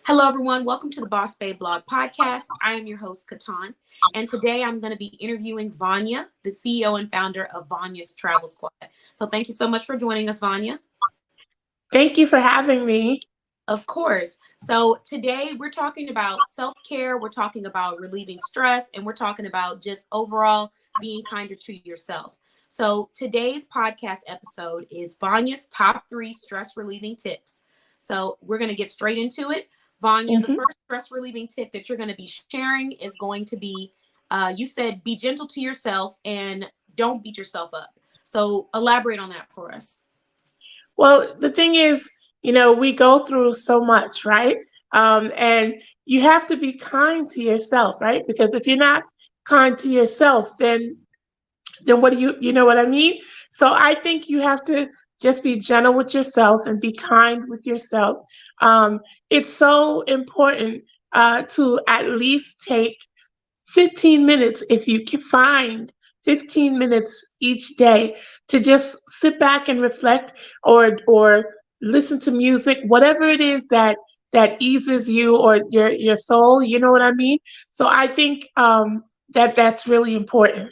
Hello, everyone. Welcome to the Boss Babe Blog Podcast. I am your host, Katan, and today I'm going to be interviewing Vania, the CEO and founder of Vania's Travel Squad. So, thank you so much for joining us, Vania. Thank you for having me. Of course. So, today we're talking about self care, we're talking about relieving stress, and we're talking about just overall being kinder to yourself. So, today's podcast episode is Vania's top three stress relieving tips. So, we're going to get straight into it. Vania, the hmm first stress relieving tip that you're going to be sharing is going to be you said be gentle to yourself and don't beat yourself up. So, elaborate on that for us. Well, the thing is, we go through so much, right? And you have to be kind to yourself, right? Because if you're not kind to yourself, then what do you know what I mean? So I think you have to just be gentle with yourself and be kind with yourself. It's so important to at least take 15 minutes, if you can find 15 minutes each day, to just sit back and reflect, or listen to music, whatever it is that eases you or your soul, you know what I mean? So I think that's really important.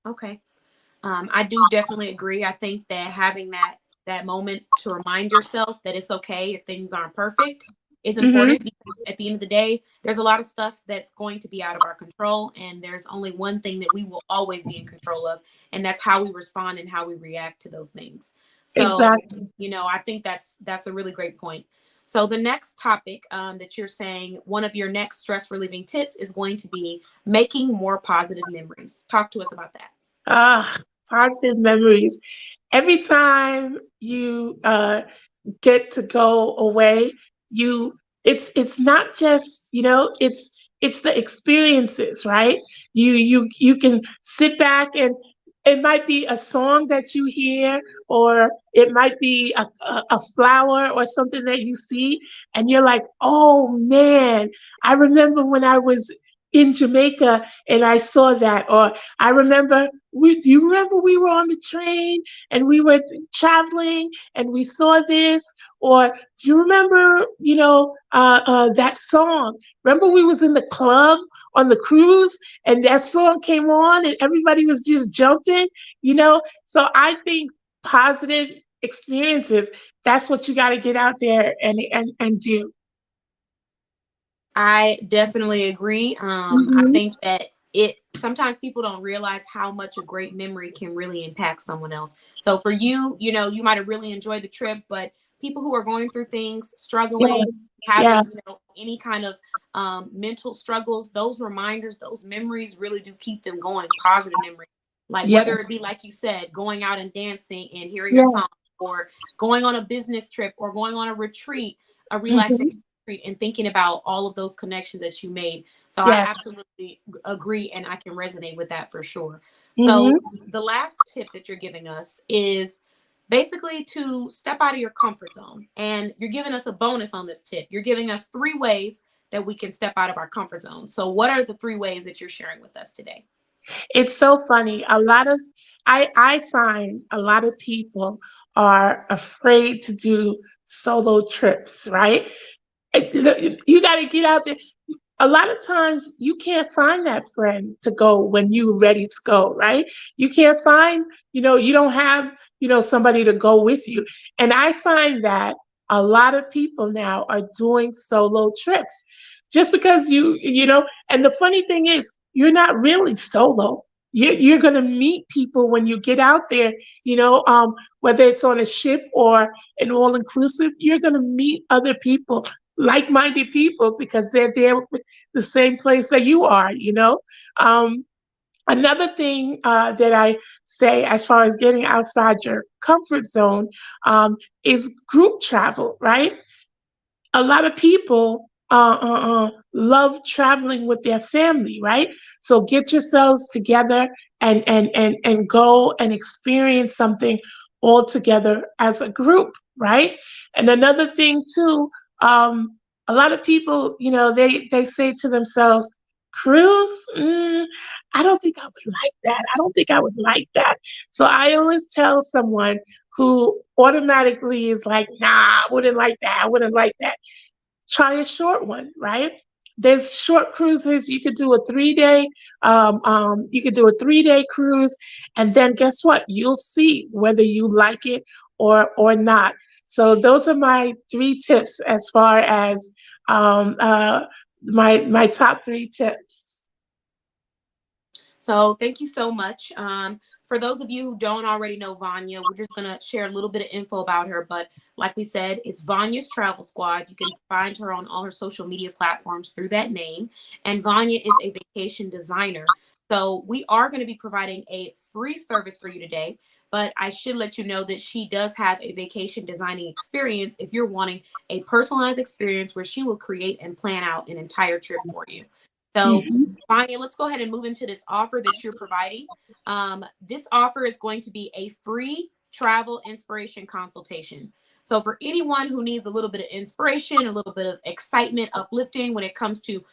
Okay. I do definitely agree. I think that having that moment to remind yourself that it's okay if things aren't perfect is hmm important because at the end of the day, there's a lot of stuff that's going to be out of our control, and there's only one thing that we will always be in control of, and that's how we respond and how we react to those things. So, Exactly. I think that's a really great point. So the next topic that you're saying, one of your next stress relieving tips is going to be making more positive memories. Talk to us about that. Ah, positive memories. Every time you get to go away, you it's not just, it's the experiences, right? You can sit back, and it might be a song that you hear, or it might be a flower or something that you see, and you're like, oh man, I remember when I was in Jamaica and I saw that. Or I remember, do you remember we were on the train and we were traveling and we saw this? Or do you remember, that song? Remember we was in the club on the cruise and that song came on and everybody was just jumping, So I think positive experiences, that's what you got to get out there and do. I definitely agree. I hmm think that it sometimes people don't realize how much a great memory can really impact someone else. So for you, you might have really enjoyed the trip, but people who are going through things, Yeah, struggling, yeah, having, any kind of mental struggles, those reminders, those memories really do keep them going, positive memories. Like yeah, whether it be, like you said, going out and dancing and hearing a yeah. song, or going on a business trip, or going on a retreat, a relaxation hmm and thinking about all of those connections that you made. So I Yes. absolutely agree, and I can resonate with that for sure. So hmm the last tip that you're giving us is basically to step out of your comfort zone. And you're giving us a bonus on this tip. You're giving us three ways that we can step out of our comfort zone. So what are the three ways that you're sharing with us today? It's so funny. I find a lot of people are afraid to do solo trips, right? You got to get out there. A lot of times you can't find that friend to go when you're ready to go, right? You can't find, you don't have, somebody to go with you. And I find that a lot of people now are doing solo trips just because and the funny thing is, you're not really solo. You're going to meet people when you get out there, whether it's on a ship or an all inclusive, you're going to meet other people, like-minded people, because they're there the same place that you are. Um, Another thing that I say, as far as getting outside your comfort zone, is group travel, right? A lot of people love traveling with their family, right? So get yourselves together and go and experience something all together as a group, right? And another thing too, a lot of people, they say to themselves, cruise, I don't think I would like that. I don't think I would like that. So I always tell someone who automatically is like, nah, I wouldn't like that. I wouldn't like that. try a short one, right? There's short cruises. You could do a 3 day, you could do a 3 day cruise, and then guess what? You'll see whether you like it or not. So those are my 3 tips as far as my top 3 tips. So thank you so much. For those of you who don't already know Vanya, we're just gonna share a little bit of info about her. But like we said, it's Vanya's Travel Squad. You can find her on all her social media platforms through that name. And Vanya is a vacation designer. So we are going to be providing a free service for you today. But I should let you know that she does have a vacation designing experience if you're wanting a personalized experience where she will create and plan out an entire trip for you. So Mhm, Vanya, let's go ahead and move into this offer that you're providing. This offer is going to be a free travel inspiration consultation. So, for anyone who needs a little bit of inspiration, a little bit of excitement, uplifting when it comes to,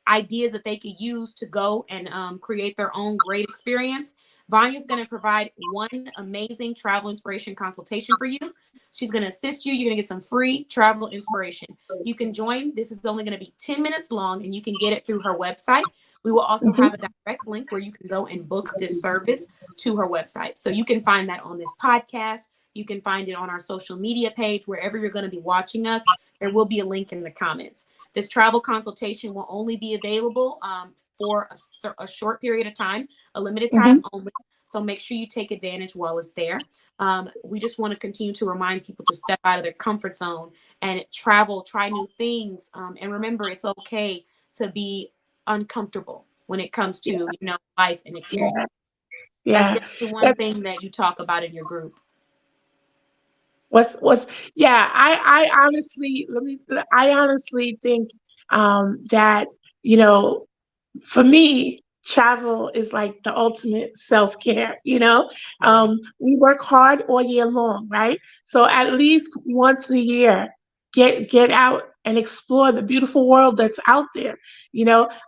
ideas that they could use to go and create their own great experience, Vanya's going to provide one amazing travel inspiration consultation for you. She's going to assist you. You're going to get some free travel inspiration. You can join. This is only going to be 10 minutes long, and you can get it through her website. We will also mhm, have a direct link where you can go and book this service to her website. So you can find that on this podcast. You can find it on our social media page, wherever you're going to be watching us. There will be a link in the comments. This travel consultation will only be available for a short period of time, a limited mhm. time only. So make sure you take advantage while it's there. We just want to continue to remind people to step out of their comfort zone and travel, try new things. And remember, it's okay to be uncomfortable when it comes to, life and experience. Yeah, That's yeah. definitely one That's thing that you talk about in your group. what's yeah. I honestly think that you know for me, travel is like the ultimate self care. Yeah. We work hard all year long, right? So at least once a year, get out and explore the beautiful world that's out there.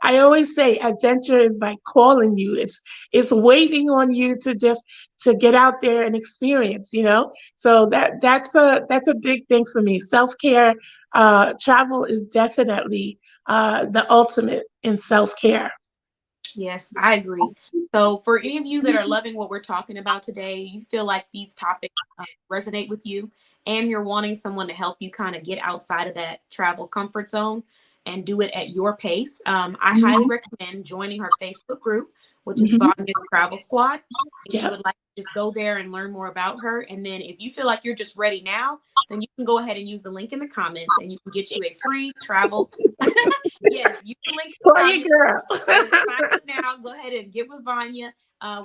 I always say adventure is like calling you. It's waiting on you to get out there and experience. So that's a big thing for me. Self care, travel is definitely the ultimate in self care. Yes, I agree. So, for any of you that are loving what we're talking about today, you feel like these topics resonate with you, and you're wanting someone to help you kind of get outside of that travel comfort zone and do it at your pace, I highly Mhm, recommend joining her Facebook group, which is mhm. Vanya's Travel Squad. If you Yeah. would like to just go there and learn more about her, and then if you feel like you're just ready now, then you can go ahead and use the link in the comments, and you can get you a free travel. Yes, use the link in For the you, comments. girl. Yes, sign up now. Go ahead and get with Vanya.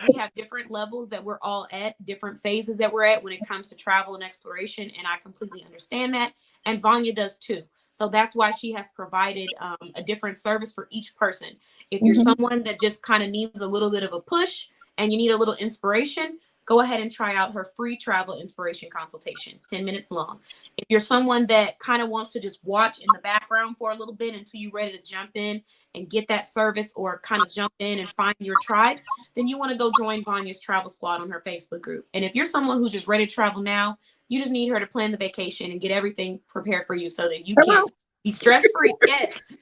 We have different levels that we're all at, different phases that we're at when it comes to travel and exploration, and I completely understand that. And Vanya does too. So that's why she has provided a different service for each person. If you're Mhm, someone that just kind of needs a little bit of a push and you need a little inspiration, go ahead and try out her free travel inspiration consultation, 10 minutes long. If you're someone that kind of wants to just watch in the background for a little bit until you're ready to jump in and get that service or kind of jump in and find your tribe, then you want to go join Vanya's Travel Squad on her Facebook group. And if you're someone who's just ready to travel now, you just need her to plan the vacation and get everything prepared for you so that you come can on. be stress free. Yes,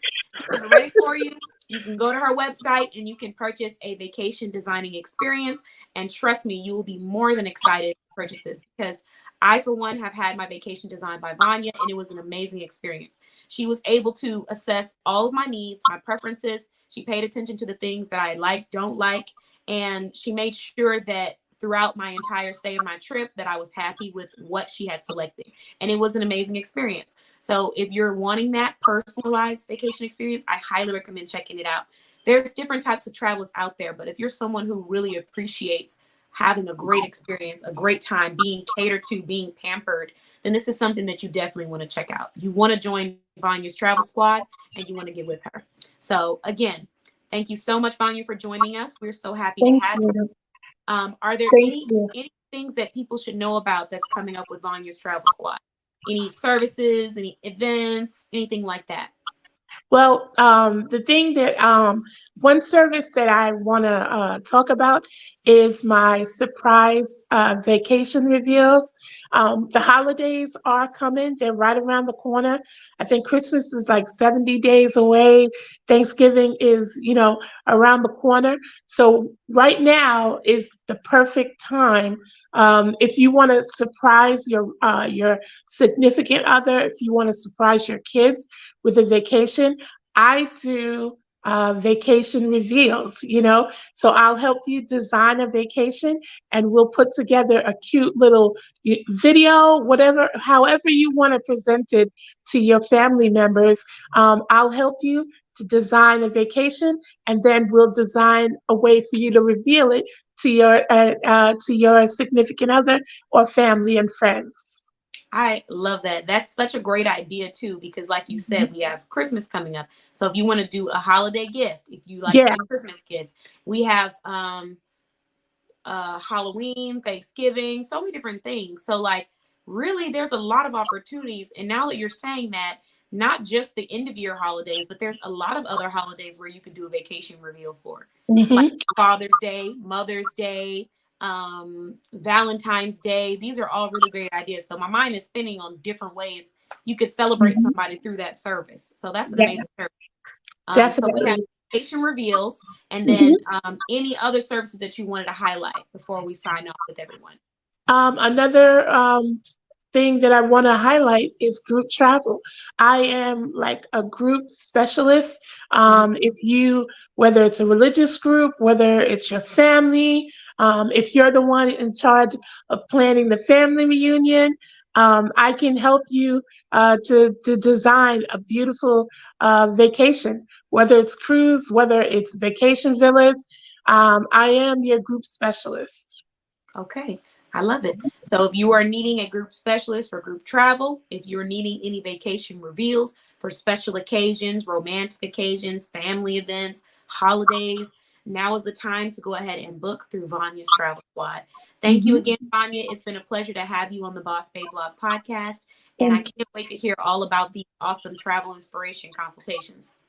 is ready for you. You can go to her website and you can purchase a vacation designing experience. And trust me, you will be more than excited to purchase this because I, for one, have had my vacation designed by Vanya and it was an amazing experience. She was able to assess all of my needs, my preferences. She paid attention to the things that I like, don't like, and she made sure that throughout my entire stay of my trip that I was happy with what she had selected. And it was an amazing experience. So if you're wanting that personalized vacation experience, I highly recommend checking it out. There's different types of travels out there, but if you're someone who really appreciates having a great experience, a great time, being catered to, being pampered, then this is something that you definitely want to check out. You want to join Vanya's Travel Squad and you want to get with her. So again, thank you so much, Vanya, for joining us. We're so happy to Thank have you. you. Are there Thank any you. any things that people should know about that's coming up with Vanya's Travel Squad? Any services, any events, anything like that? Well, the thing that one service that I want to talk about is my surprise vacation reveals. The holidays are coming, they're right around the corner. I think Christmas is like 70 days away. Thanksgiving is, around the corner. So right now is the perfect time. If you want to surprise your significant other, if you want to surprise your kids with a vacation, I do vacation reveals, so I'll help you design a vacation and we'll put together a cute little video, whatever, however you want to present it to your family members. I'll help you to design a vacation, and then we'll design a way for you to reveal it to your significant other or family and friends. I love that. That's such a great idea too, because like you Mhm. said, we have Christmas coming up. So if you want to do a holiday gift, if you like to Yeah. do Christmas gifts, we have Halloween, Thanksgiving, so many different things. So like really there's a lot of opportunities. And now that you're saying that, not just the end of year holidays, but there's a lot of other holidays where you could do a vacation reveal for. Like Hmm. Father's Day, Mother's Day, Valentine's Day. These are all really great ideas. So my mind is spinning on different ways you could celebrate Hmm. somebody through that service. So that's an Yeah, amazing service. So we have definitely. vacation reveals, and then Mhm. any other services that you wanted to highlight before we sign off with everyone. Another thing that I want to highlight is group travel. I am like a group specialist. Mhm. Whether it's a religious group, whether it's your family, if you're the one in charge of planning the family reunion, I can help you to design a beautiful vacation, whether it's cruise, whether it's vacation villas. I am your group specialist. Okay, I love it. So if you are needing a group specialist for group travel, if you're needing any vacation reveals for special occasions, romantic occasions, family events, holidays, now is the time to go ahead and book through Vanya's Travel Squad. Thank you Mhm. again, Vanya. It's been a pleasure to have you on the Boss Bay Blog podcast, and I Thank can't wait to hear all about these awesome travel inspiration consultations.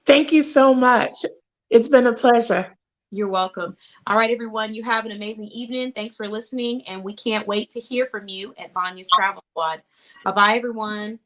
Thank you so much. It's been a pleasure. You're welcome. All right, everyone, you have an amazing evening. Thanks for listening, and we can't wait to hear from you at Vanya's Travel Squad. Bye bye, everyone.